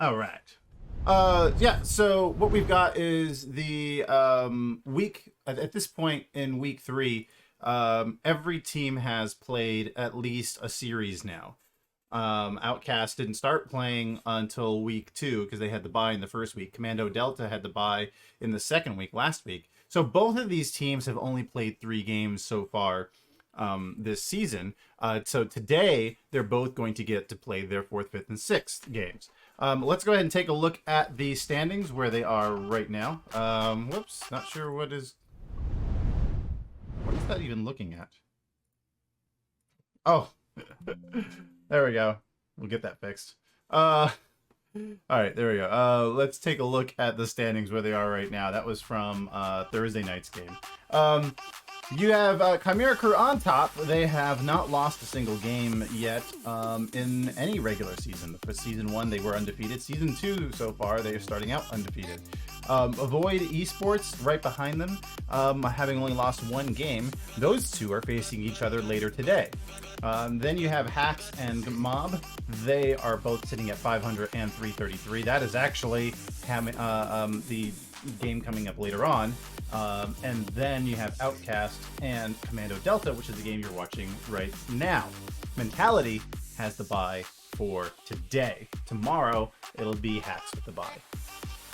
All right. Yeah, so what we've got is the week at this point in week 3, every team has played at least a series now. OutCasts didn't start playing until week 2 because they had the bye in the first week. Kommando Delta had the bye in the second week last week. So both of these teams have only played 3 games so far this season. So today they're both going to get to play their 4th, 5th, and 6th games. Let's go ahead and take a look at the standings where they are right now. Whoops, not sure what is that even looking at? Oh, there we go. We'll get that fixed. All right, there we go. Let's take a look at the standings where they are right now. That was from Thursday night's game. You have Chimera Crew on top. They have not lost a single game yet in any regular season. For Season 1, they were undefeated. Season 2, so far, they are starting out undefeated. Avoid Esports right behind them, having only lost 1 game. Those two are facing each other later today. Then you have Hacks and Mob. They are both sitting at 500 and 333. That is actually the game coming up later on. And then you have OutCast and Kommando Delta, which is the game you're watching right now. Mentality has the bye for today. Tomorrow, it'll be Hacks with the bye.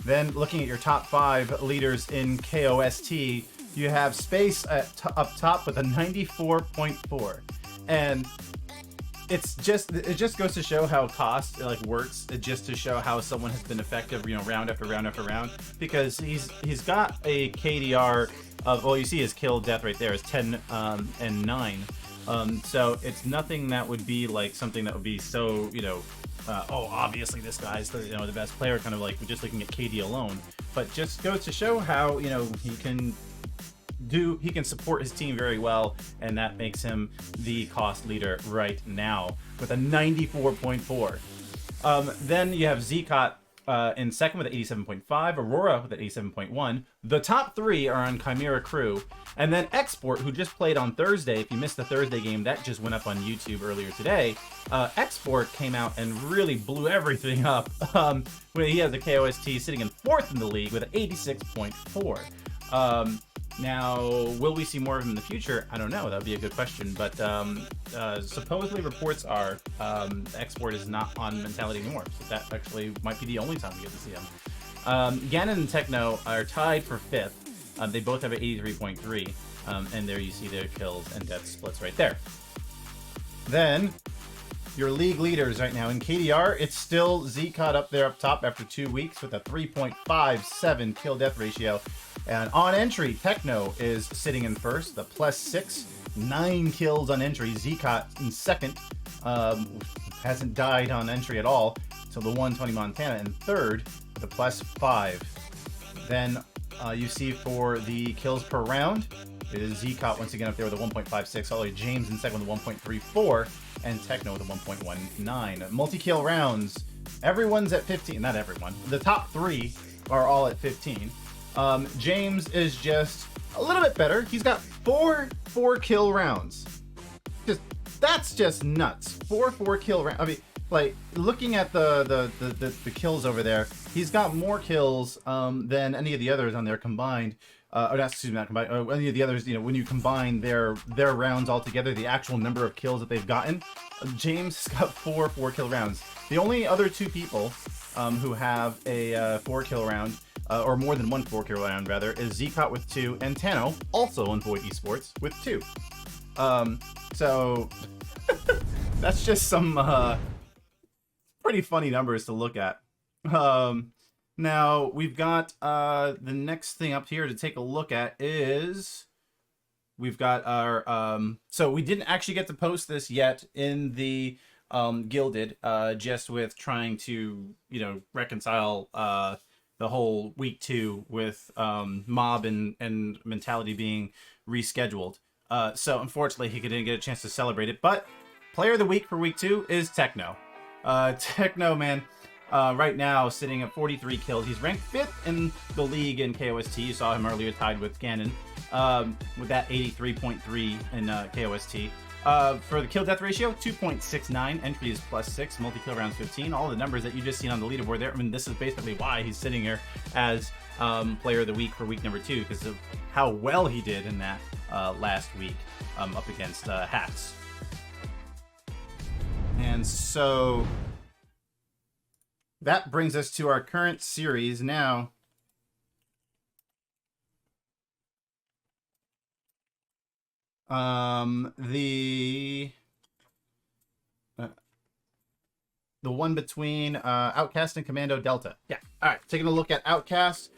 Then looking at your top 5 leaders in KOST, you have Space up top with a 94.4. And it just goes to show how cost works, just to show how someone has been effective, round after round after round, because he's got a KDR of, well, you see his kill death right there is 10 and 9. So it's nothing that would be like something that would be so, oh, obviously this guy's the best player, kind of like just looking at KD alone. But just goes to show how, he can support his team very well, and that makes him the cost leader right now with a 94.4. Then you have Zcot in second with an 87.5, Aurora with an 87.1. The top 3 are on Chimera Crew, and then Export, who just played on Thursday. If you missed the Thursday game, that just went up on YouTube earlier today. Export came out and really blew everything up. When he has the KOST sitting in 4th in the league with an 86.4. Now, will we see more of him in the future? I don't know. That would be a good question. But supposedly reports are Export is not on Mentality anymore. So that actually might be the only time we get to see him. Ganon and Techno are tied for 5th. They both have an 83.3. And there you see their kills and death splits right there. Then, your league leaders right now in KDR, it's still Zcot up there up top after 2 weeks with a 3.57 kill death ratio. And on entry, Techno is sitting in 1st, the +6, 9 kills on entry. Zcot in 2nd, hasn't died on entry at all. So the 120 Montana in 3rd, the +5. Then you see for the kills per round, it is Zcot once again up there with a 1.56. All the way James in 2nd with a 1.34, and Techno with a 1.19. Multi-kill rounds, everyone's at 15. Not everyone. The top 3 are all at 15. James is just a little bit better. He's got 4 kill rounds. That's just nuts. 4 kill rounds. I mean, like, looking at the kills over there, he's got more kills than any of the others on there combined. Or not, excuse me, not combined. Any of the others, when you combine their rounds all together, the actual number of kills that they've gotten, James has got 4 kill rounds. The only other 2 people who have a 4 kill round, or more than 1 4 kill round rather, is Zcot with 2, and Tano, also on Void Esports, with 2. So that's just some pretty funny numbers to look at. Now we've got the next thing up here to take a look at is we've got our so we didn't actually get to post this yet in the Gilded, just with trying to reconcile the whole week 2 with Mob and Mentality being rescheduled. So unfortunately he didn't get a chance to celebrate it, but player of the week for week 2 is Techno. Techno, man, right now sitting at 43 kills. He's ranked 5th in the league in KOST. You saw him earlier tied with Ganon with that 83.3 in KOST. For the kill death ratio, 2.69. Entry is +6. Multi-kill rounds 15. All the numbers that you just seen on the leaderboard there. I mean, this is basically why he's sitting here as player of the week for week number 2, because of how well he did in that last week up against Hats. And so that brings us to our current series now. The one between OutCast and Kommando Delta. Yeah. All right. Taking a look at OutCast.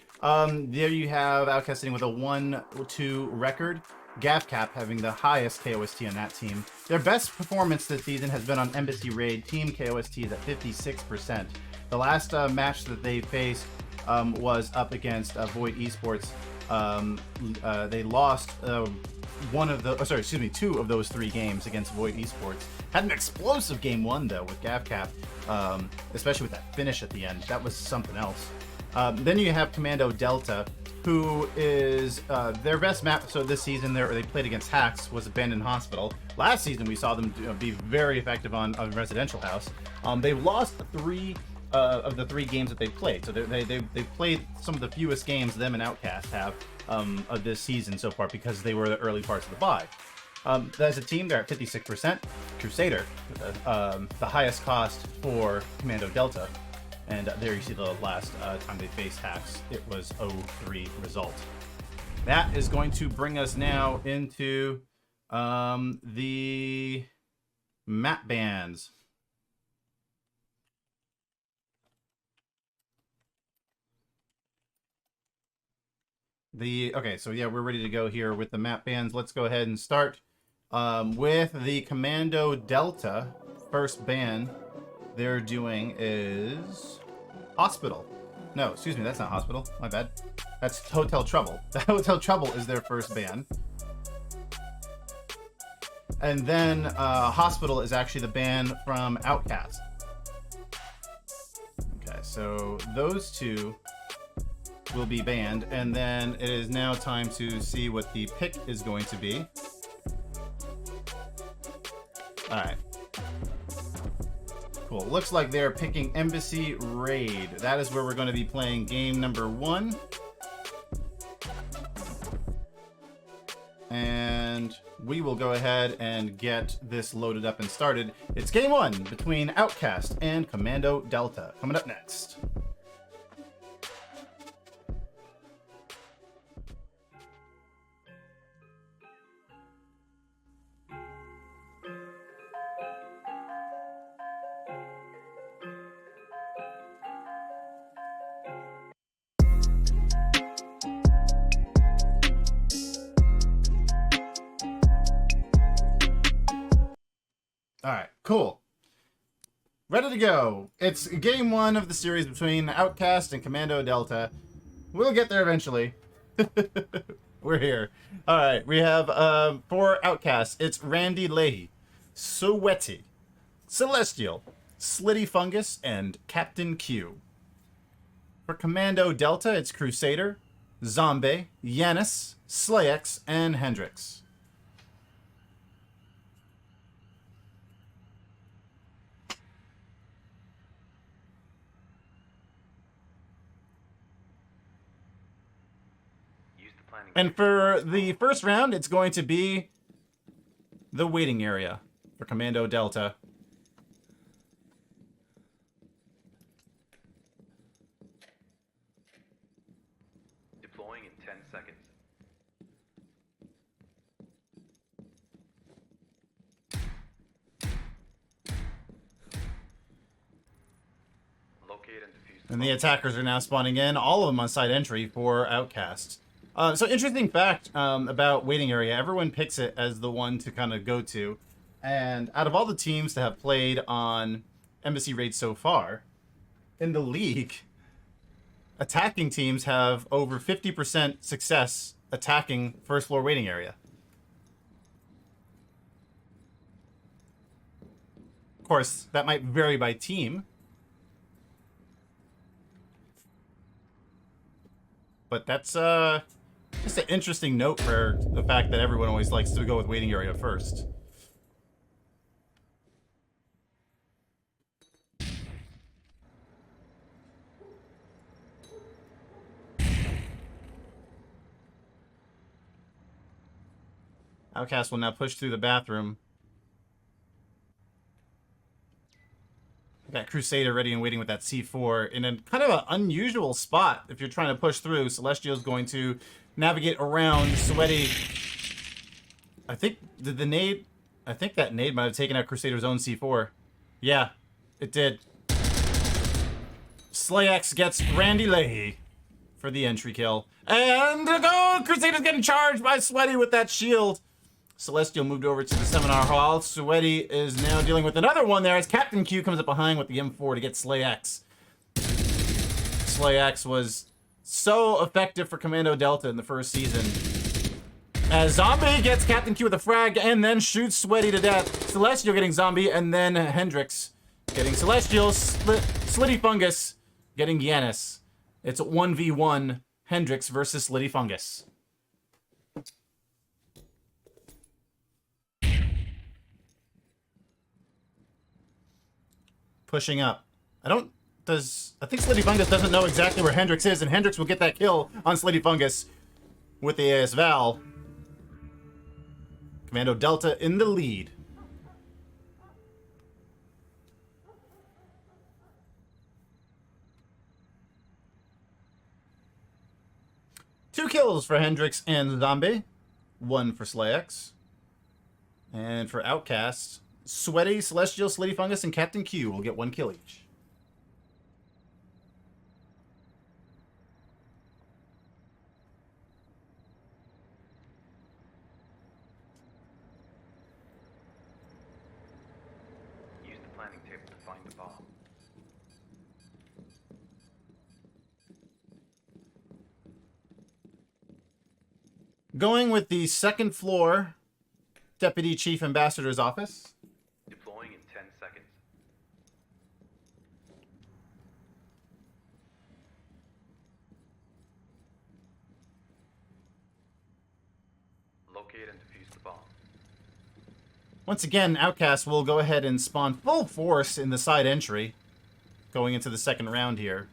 There you have OutCast sitting with a 1-2 record. CaptQ having the highest KOST on that team. Their best performance this season has been on Embassy Raid. Team KOST is at 56%. The last match that they faced was up against Void Esports. They lost two of those 3 games against Void Esports. Had an explosive game 1 though with CaptQ, especially with that finish at the end. That was something else. Then you have Kommando Delta, who is their best map. So this season they played against Hacks, was Abandoned Hospital. Last season we saw them be very effective on Residential House. They've lost 3 of the 3 games that they played. So they played some of the fewest games them and OutCast have of this season so far, because they were the early parts of the bye. As a team, they're at 56%. Crusader, the highest cost for Kommando Delta. And there you see the last time they faced Hacks, it was 0-3 result. That is going to bring us now into the map bans. Okay, so yeah, we're ready to go here with the map bans. Let's go ahead and start with the Kommando Delta. First ban they're doing is Hospital. No, excuse me, that's not Hospital. My bad. That's Hotel Trouble. Hotel Trouble is their first ban. And then Hospital is actually the ban from OutCast. Okay, so those 2 will be banned, and then it is now time to see what the pick is going to be. All right. Cool. Looks like they're picking Embassy Raid. That is where we're going to be playing game number 1. And we will go ahead and get this loaded up and started. It's game 1 between OutCast and Kommando Delta. Coming up next. All right, cool. Ready to go. It's game 1 of the series between OutCast and Kommando Delta. We'll get there eventually. We're here. All right, we have for OutCast, it's RandyLahey, Soowetty, Celestial, Slittyfungus, and CaptQ. For Kommando Delta, it's Crusader, Zombey, Yanis, SlaYx, and Hendrix. And for the first round, it's going to be the waiting area for Kommando Delta. Deploying in 10 seconds. Locate and defuse. And the attackers are now spawning in, all of them on side entry for OutCast. So interesting fact about waiting area, everyone picks it as the one to kind of go to. And out of all the teams that have played on Embassy Raid so far, in the league, attacking teams have over 50% success attacking first floor waiting area. Of course, that might vary by team. But that's just an interesting note for the fact that everyone always likes to go with waiting area first. OutCast will now push through the bathroom. Got Crusader ready and waiting with that C4 in a kind of an unusual spot if you're trying to push through. Celestial's going to navigate around. Soowetty. I think the nade. I think that nade might have taken out Crusader's own C4. Yeah, it did. SlaYx gets RandyLahey for the entry kill. And go! Crusader's getting charged by Soowetty with that shield. Celestial moved over to the seminar hall. Soowetty is now dealing with another one there as CaptQ comes up behind with the M4 to get SlaYx. SlaYx was so effective for Kommando Delta in the first season. As Zombey gets CaptQ with a frag and then shoots Soowetty to death. Celestial getting Zombey and then Hendrix getting Celestial. Slittyfungus getting Yanis. It's 1v1 Hendrix versus Slittyfungus. Pushing up. I think Slittyfungus doesn't know exactly where Hendrix is, and Hendrix will get that kill on Slittyfungus with the AS Val. Kommando Delta in the lead. Two kills for Hendrix and Zombey. One for SlaYx. And for OutCasts, Soowetty, Celestial, Slittyfungus, and CaptQ will get one kill each. Use the planning table to find the bomb. Going with the second floor Deputy Chief Ambassador's office. Deploying in 10 seconds. Locate and defuse the bomb. Once again, OutCast will go ahead and spawn full force in the side entry, going into the second round here.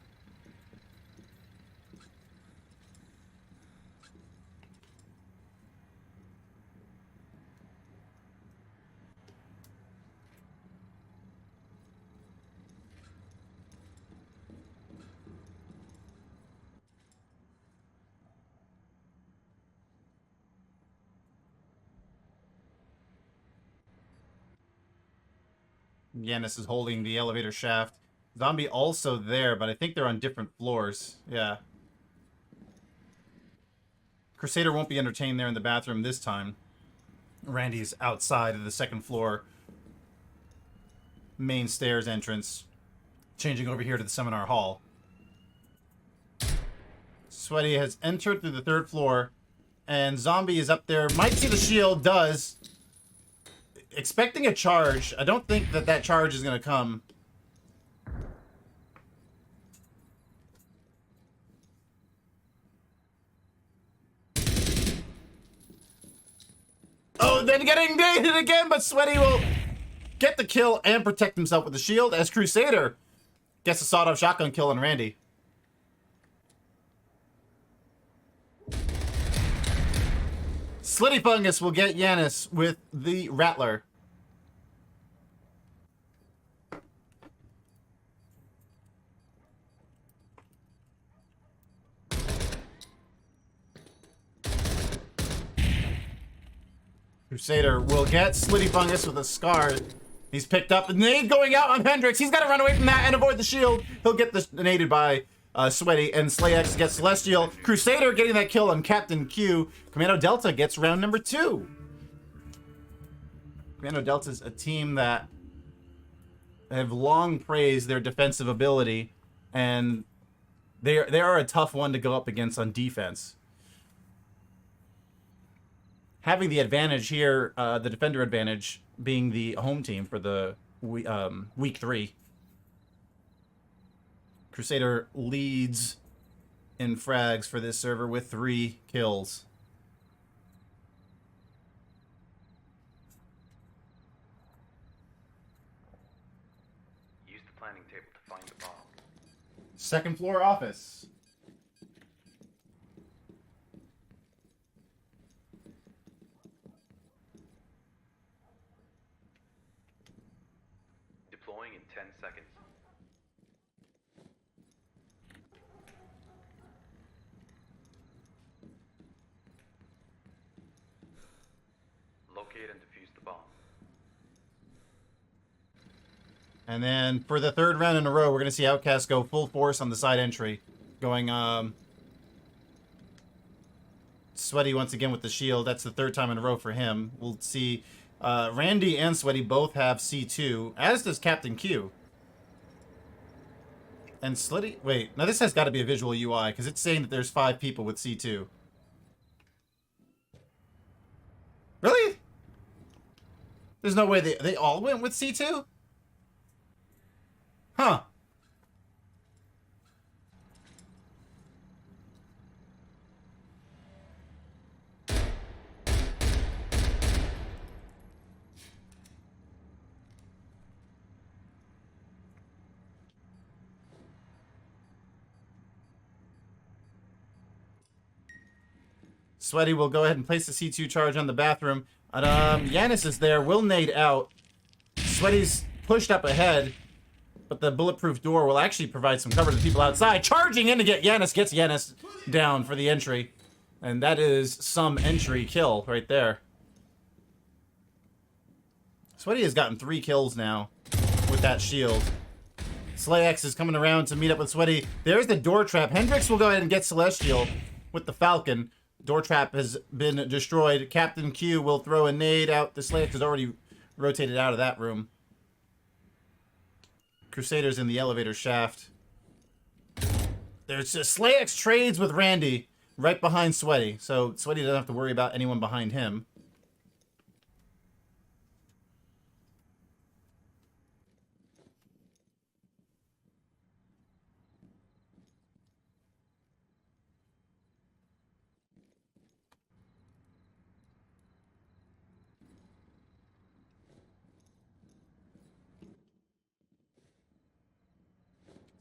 Yanis is holding the elevator shaft. Zombey also there, but I think they're on different floors. Yeah. Crusader won't be entertained there in the bathroom this time. Randy's outside of the second floor main stairs entrance, changing over here to the seminar hall. Soowetty has entered through the third floor, and Zombey is up there. Might see the shield, does. Expecting a charge. I don't think that charge is going to come. Oh, then getting dated again, but Soowetty will get the kill and protect himself with the shield as Crusader gets a sawed-off shotgun kill on Randy. Slittyfungus will get Yanis with the Rattler. Crusader will get Slittyfungus with a scar. He's picked up. Nade going out on Hendrix. He's got to run away from that and avoid the shield. He'll get this naded by Soowetty, and SlaYx gets Celestial. Crusader getting that kill on CaptQ. Kommando Delta gets round number 2. Kommando Delta's a team that have long praised their defensive ability, and they are a tough one to go up against on defense. Having the advantage here, the defender advantage, being the home team for the week 3. Crusader leads in frags for this server with 3 kills. Use the planning table to find the bomb. Second floor office. seconds. Locate and defuse the bomb. And then for the third round in a row, we're going to see OutCasts go full force on the side entry. Going, Soowetty once again with the shield. That's the third time in a row for him. We'll see Randy and Soowetty both have C2, as does CaptQ. And Slitty... Wait, now this has got to be a visual UI, because it's saying that there's 5 people with C2. Really? There's no way they all went with C2? Huh. Soowetty will go ahead and place the C2 charge on the bathroom. And, Yanis is there, will nade out. Soowetty's pushed up ahead, but the bulletproof door will actually provide some cover to the people outside. Charging in to get Yanis, gets Yanis down for the entry. And that is some entry kill right there. Soowetty has gotten 3 kills now with that shield. SlaYx is coming around to meet up with Soowetty. There's the door trap. Hendrix will go ahead and get Celestial with the Falcon. Door trap has been destroyed. CaptQ will throw a nade out. The SlaYx is already rotated out of that room. Crusader's in the elevator shaft. There's just SlaYx trades with Randy right behind Soowetty. So Soowetty doesn't have to worry about anyone behind him.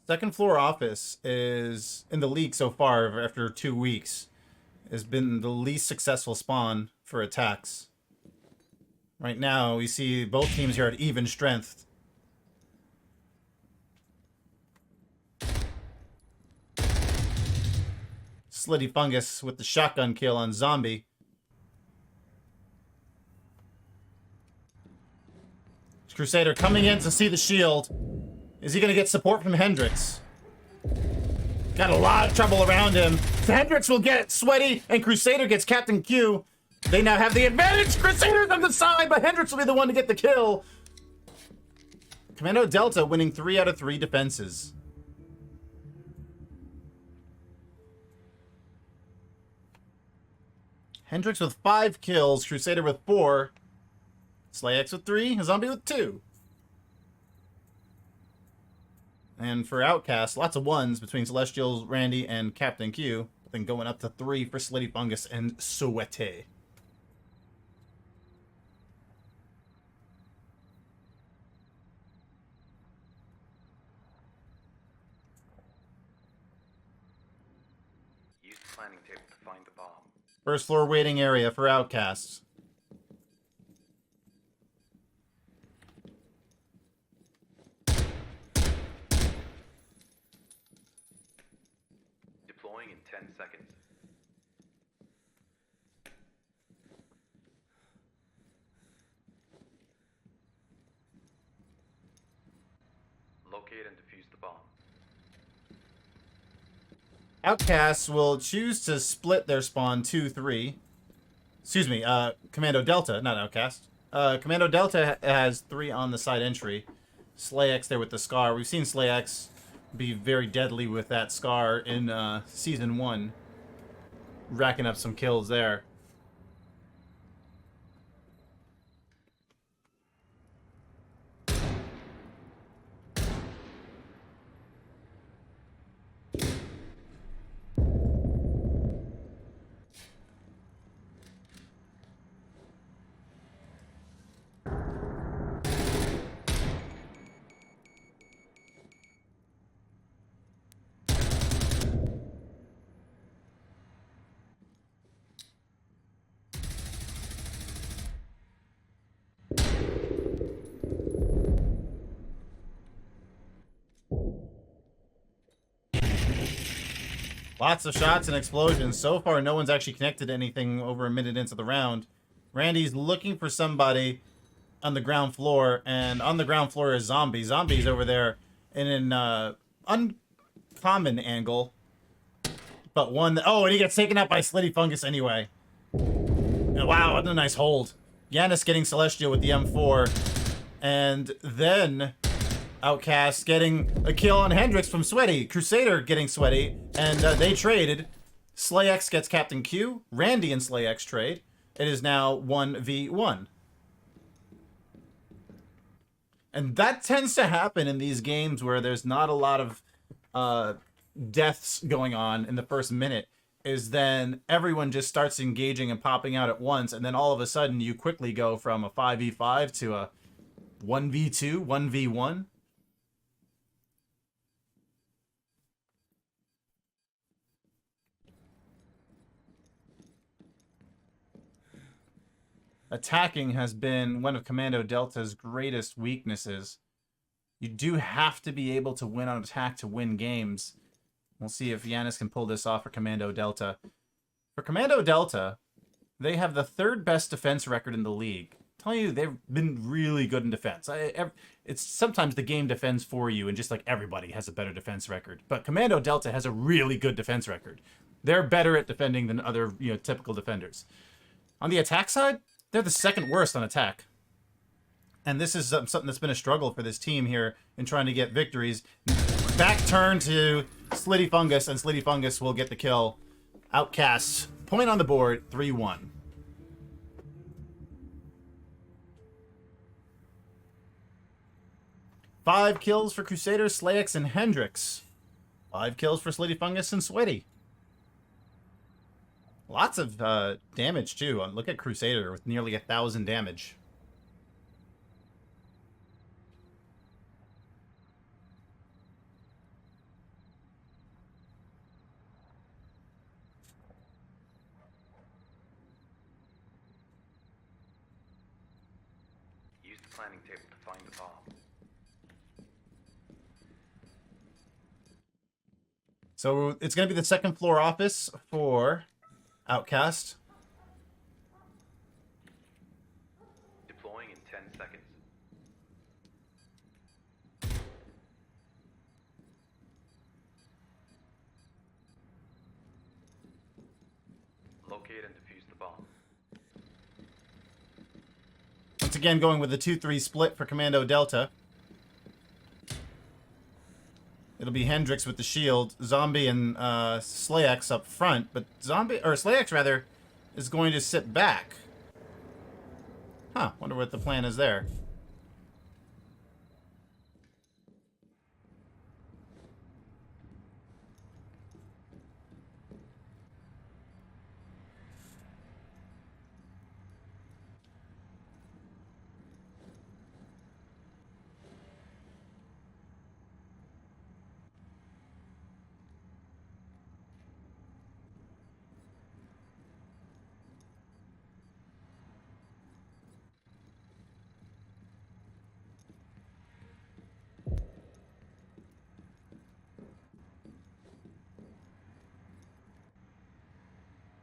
Second floor office is in the league so far after 2 weeks. Has been the least successful spawn for attacks. Right now, we see both teams here at even strength. Slittyfungus with the shotgun kill on Zombey. Crusader coming in to see the shield. Is he going to get support from Hendrix? Got a lot of trouble around him. Hendrix will get Soowetty, and Crusader gets CaptQ. They now have the advantage. Crusader's on the side, but Hendrix will be the one to get the kill. Kommando Delta winning 3 out of 3 defenses. Hendrix with 5 kills, Crusader with 4, SlaYx with 3, Zombey with 2. And for OutCasts, lots of 1s between Celestials, Randy, and CaptQ. Then going up to 3 for Slittyfungus and Soowetty. Use the planning table to find the bomb. First floor waiting area for OutCasts. Deploying in 10 seconds. Locate and defuse the bomb. OutCasts will choose to split their spawn 2-3. Excuse me, Kommando Delta, not OutCast. Kommando Delta has 3 on the side entry. SlaYx there with the Scar. We've seen SlaYx be very deadly with that Scar in Season 1. Racking up some kills there. Lots of shots and explosions. So far, no one's actually connected to anything over a minute into the round. Randy's looking for somebody on the ground floor, and on the ground floor is Zombey. Zombey's over there in an uncommon angle, but one that, oh, and he gets taken out by Slittyfungus anyway. And wow, what a nice hold. Yanis getting Celestial with the M4, and then OutCasts getting a kill on Hendrix from Soowetty. Crusader getting Soowetty, and they traded. SlaYx gets CaptQ. Randy and SlaYx trade. It is now 1v1. And that tends to happen in these games where there's not a lot of deaths going on in the first minute, is then everyone just starts engaging and popping out at once, and then all of a sudden you quickly go from a 5v5 to a 1v2, 1v1. Attacking has been one of Kommando Delta's greatest weaknesses. You do have to be able to win on attack to win games. We'll see if Yanis can pull this off for Kommando Delta. For Kommando Delta, they have the 3rd best defense record in the league. I'm telling you, they've been really good in defense. It's sometimes the game defends for you, and just like everybody has a better defense record. But Kommando Delta has a really good defense record. They're better at defending than other, typical defenders. On the attack side, they're the 2nd worst on attack. And this is something that's been a struggle for this team here in trying to get victories. Back turn to Slittyfungus, and Slittyfungus will get the kill. OutCasts, point on the board, 3-1. Five kills for Crusader, SlaYx, and Hendrix. 5 kills for Slittyfungus and Soowetty. Lots of damage, too. Look at Crusader with nearly 1,000 damage. Use the planning table to find the bomb. So it's going to be the 2nd floor office for OutCast. Deploying in 10 seconds. Locate and defuse the bomb. Once again, going with the 2-3 split for Kommando Delta. It'll be Hendrix with the shield, Zombey and SlaYx up front, but SlaYx rather, is going to sit back. Huh, wonder what the plan is there.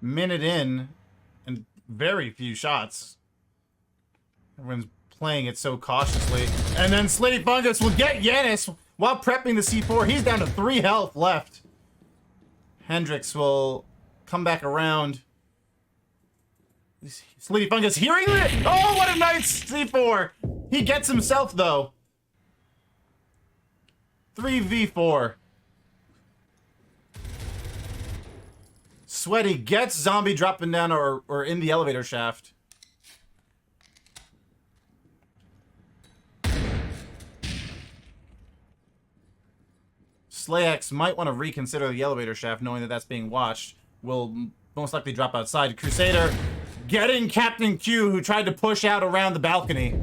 Minute in, and very few shots. Everyone's playing it so cautiously. And then Slittyfungus will get Yanis while prepping the C4. He's down to 3 health left. Hendrix will come back around. Slittyfungus hearing it! Oh, what a nice C4! He gets himself, though. 3v4. Soowetty gets Zombey dropping down or in the elevator shaft. SlaYx might want to reconsider the elevator shaft, knowing that that's being watched. Will most likely drop outside. Crusader getting CaptQ, who tried to push out around the balcony.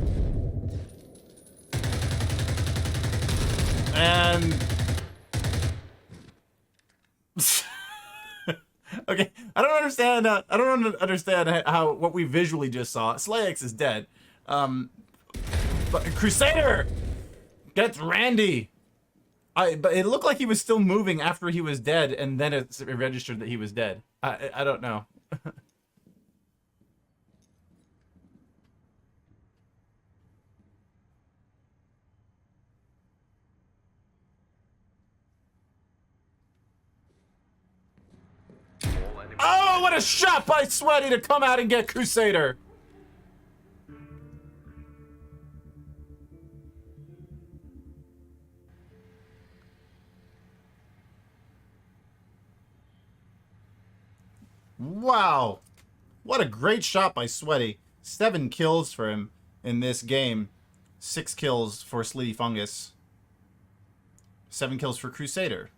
And... okay, I don't understand how what we visually just saw. SlaYx is dead. But Crusader gets Randy But it looked like he was still moving after he was dead, and then it registered that he was dead. I don't know. All enemies. Oh, what a shot by Soowetty to come out and get Crusader! Wow. What a great shot by Soowetty. 7 kills for him in this game. 6 kills for Slittyfungus. 7 kills for Crusader.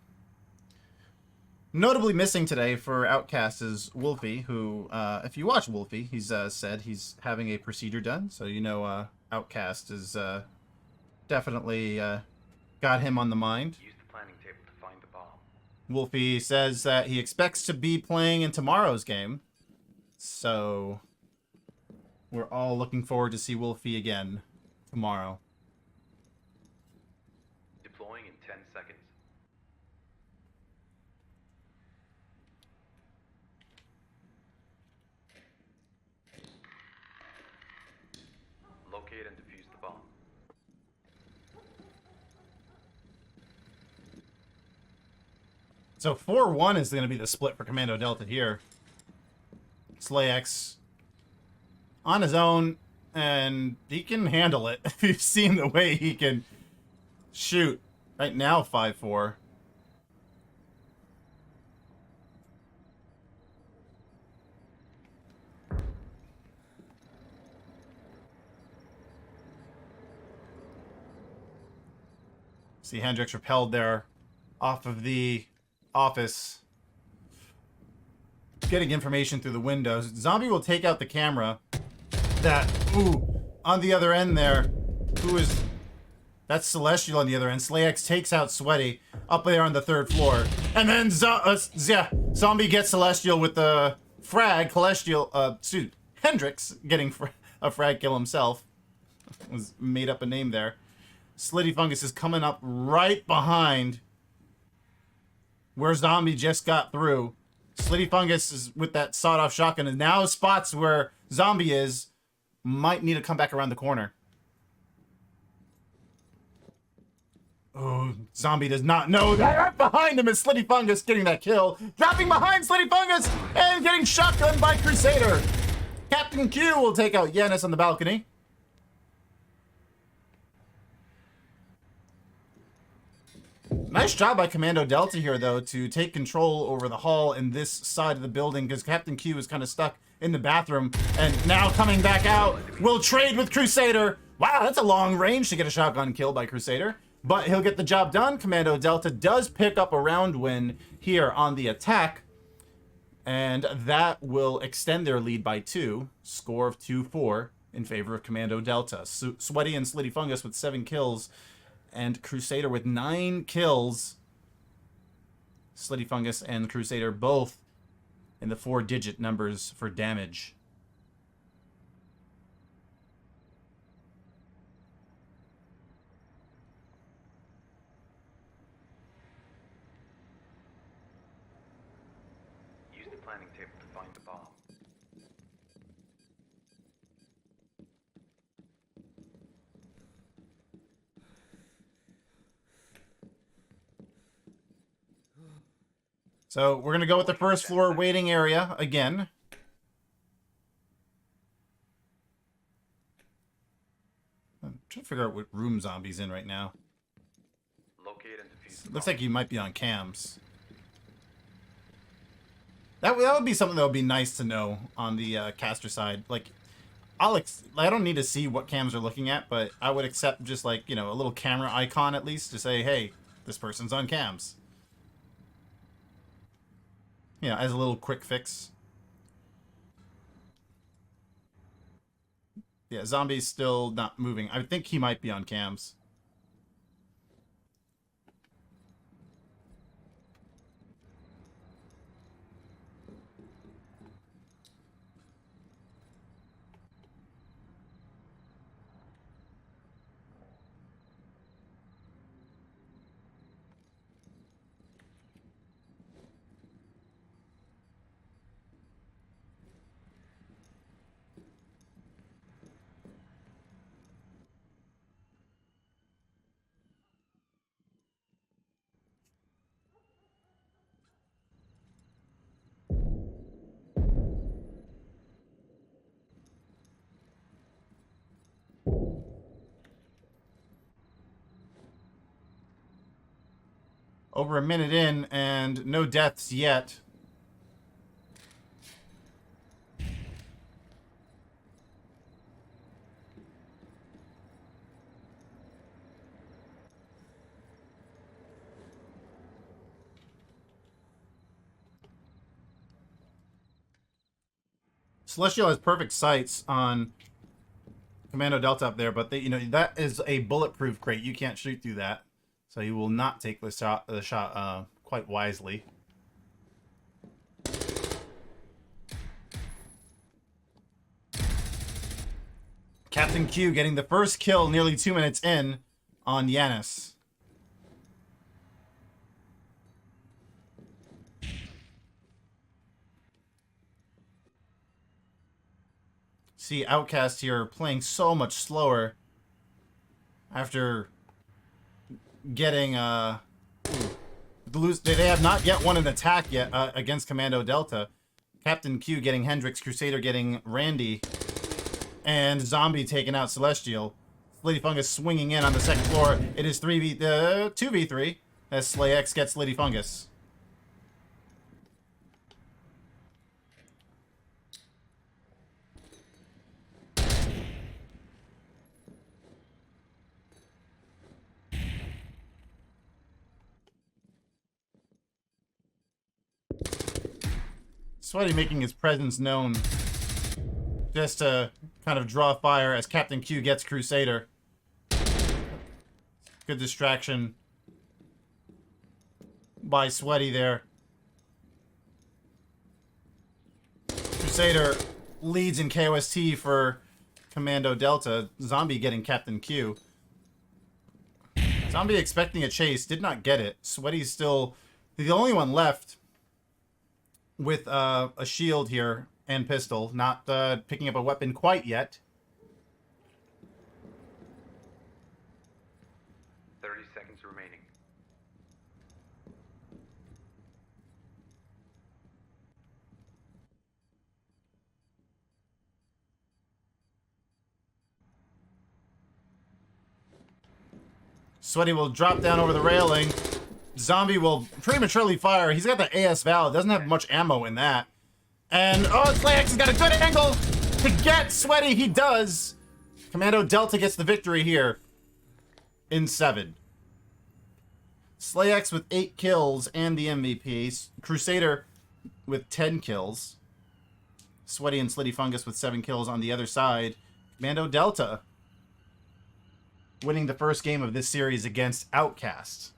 Notably missing today for OutCasts is Wolfie, who, if you watch Wolfie, he's said he's having a procedure done. So you know OutCast is definitely got him on the mind. Use the planning table to find the bomb. Wolfie says that he expects to be playing in tomorrow's game. So we're all looking forward to see Wolfie again tomorrow. Deploying in 10 seconds. Locate and defuse the bomb. So 4-1 is going to be the split for Kommando Delta here. SlaYx on his own, and he can handle it. If you've seen the way he can shoot. Right now, 5-4. See Hendrix repelled there off of the office. Getting information through the windows. Zombey will take out the camera. That, ooh, on the other end there. Who is... That's Celestial on the other end. SlaYx takes out Soowetty up there on the 3rd floor. And then, Zombey gets Celestial with the frag. Hendrix getting a frag kill himself. Was made up a name there. Slittyfungus is coming up right behind where Zombey just got through. Slittyfungus is with that sawed-off shotgun and now spots where Zombey is. Might need to come back around the corner. Oh, Zombey does not know that right behind him is Slittyfungus getting that kill. Dropping behind Slittyfungus and getting shotgunned by Crusader. CaptQ will take out Yanis on the balcony. Nice job by Kommando Delta here, though, to take control over the hall in this side of the building, because CaptQ is kind of stuck in the bathroom, and now coming back out, will trade with Crusader. Wow, that's a long range to get a shotgun kill by Crusader, but he'll get the job done. Kommando Delta does pick up a round win here on the attack, and that will extend their lead by 2, score of 2-4 in favor of Kommando Delta. Soowetty and Slittyfungus with 7 kills, and Crusader with 9 kills. Slittyfungus and Crusader both in the 4-digit numbers for damage. Use the planning table to find the bomb. So we're going to go with the 1st floor waiting area again. I'm trying to figure out what room Zombey's in right now. Locate and defuse the Looks bomb. like he might be on cams. That would be something that would be nice to know on the caster side. Like, I don't need to see what cams are looking at, but I would accept just like, you know, a little camera icon at least to say, hey, this person's on cams. You know, as a little quick fix. Yeah, Zombey's still not moving. I think he might be on cams. Over a minute in, and no deaths yet. Celestial has perfect sights on Kommando Delta up there, but they, you know, that is a bulletproof crate. You can't shoot through that, so you will not take the shot quite wisely. CaptQ getting the first kill nearly 2 minutes in on Yanis. See OutCasts here playing so much slower after getting they have not yet won an attack yet against Kommando Delta. CaptQ getting Hendrix, Crusader getting Randy, and Zombey taking out Celestial. Slittyfungus swinging in on the second floor. It is 2v3 as SlaYx gets Slittyfungus. Soowetty making his presence known just to kind of draw fire as CaptQ gets Crusader. Good distraction by Soowetty there. Crusader leads in KOST for Kommando Delta. Zombey getting CaptQ. Zombey expecting a chase, did not get it. Soowetty's still the only one left with a shield here and pistol, not picking up a weapon quite yet. 30 seconds remaining. Soowetty will drop down over the railing. Zombey will prematurely fire. He's got the AS Val. Doesn't have much ammo in that. And, oh, SlaYx has got a good angle to get Soowetty. He does. Kommando Delta gets the victory here in 7. SlaYx with 8 kills and the MVP. Crusader with 10 kills. Soowetty and Slittyfungus with 7 kills on the other side. Kommando Delta winning the first game of this series against OutCasts.